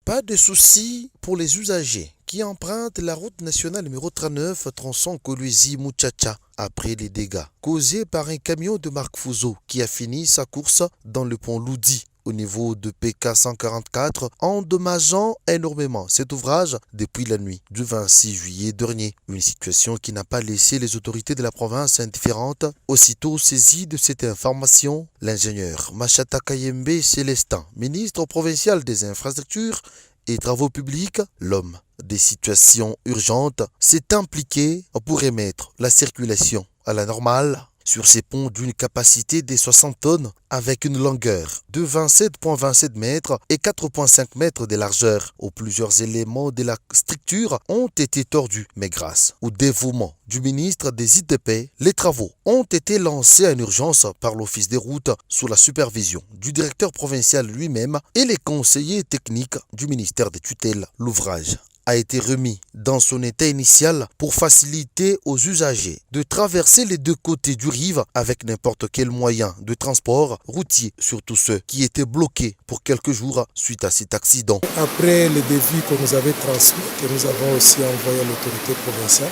Pas de soucis pour les usagers qui empruntent la route nationale numéro 39 tronçon Kolwezi-Muchacha après les dégâts causés par un camion de marque Fuso qui a fini sa course dans le pont Loudi au niveau de PK 144, endommageant énormément cet ouvrage depuis la nuit du 26 juillet dernier. Une situation qui n'a pas laissé les autorités de la province indifférentes. Aussitôt saisi de cette information, l'ingénieur Machata Kayembe Célestin, ministre provincial des infrastructures et travaux publics, l'homme des situations urgentes, s'est impliqué pour remettre la circulation à la normale sur ces ponts d'une capacité de 60 tonnes avec une longueur de 27,27 mètres et 4,5 mètres de largeur, où plusieurs éléments de la structure ont été tordus. Mais grâce au dévouement du ministre des ITP, les travaux ont été lancés en urgence par l'Office des routes sous la supervision du directeur provincial lui-même et les conseillers techniques du ministère des tutelles. L'ouvrage a été remis dans son état initial pour faciliter aux usagers de traverser les deux côtés du rive avec n'importe quel moyen de transport routier, surtout ceux qui étaient bloqués pour quelques jours suite à cet accident. Après le devis que nous avez transmis, que nous avons aussi envoyé à l'autorité provinciale,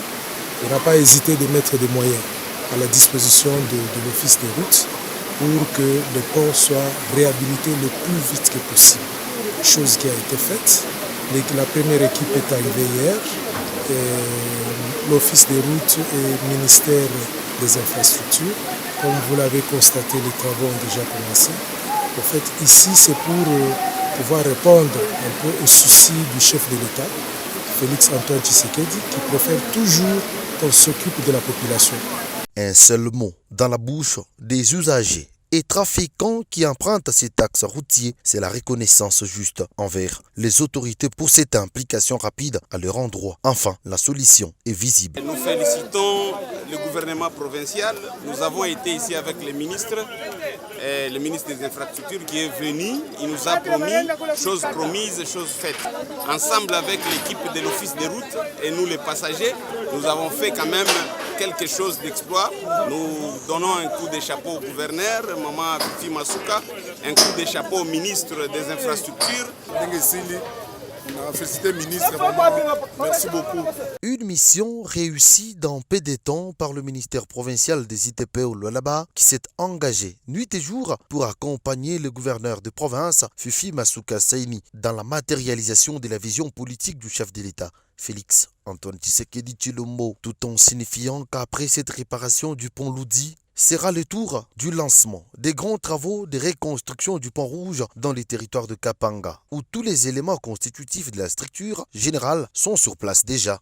on n'a pas hésité de mettre des moyens à la disposition de l'Office des routes pour que le pont soit réhabilité le plus vite que possible. Chose qui a été faite. La première équipe est arrivée hier. L'Office des routes et le ministère des infrastructures. Comme vous l'avez constaté, les travaux ont déjà commencé. En fait, ici, c'est pour pouvoir répondre un peu aux soucis du chef de l'État, Félix Antoine Tshisekedi, qui préfère toujours qu'on s'occupe de la population. Un seul mot dans la bouche des usagers et trafiquants qui empruntent ces taxes routiers, c'est la reconnaissance juste envers les autorités pour cette implication rapide à leur endroit. Enfin, la solution est visible. Nous félicitons le gouvernement provincial. Nous avons été ici avec le ministre des infrastructures qui est venu. Il nous a promis, chose promise, chose faite. Ensemble avec l'équipe de l'Office des routes et nous les passagers, nous avons fait quand même quelque chose d'exploit. Nous donnons un coup de chapeau au gouverneur, Maman Fifi Masuka, un coup de chapeau au ministre des infrastructures. Ministre, merci beaucoup. Une mission réussie dans peu de temps par le ministère provincial des ITP au Lualaba qui s'est engagé nuit et jour pour accompagner le gouverneur de province, Fifi Masuka Saini, dans la matérialisation de la vision politique du chef de l'État, Félix Antoine Tshisekedi Tshilombo, tout en signifiant qu'après cette réparation du pont Loudi, sera le tour du lancement des grands travaux de reconstruction du pont Rouge dans les territoires de Kapanga, où tous les éléments constitutifs de la structure générale sont sur place déjà.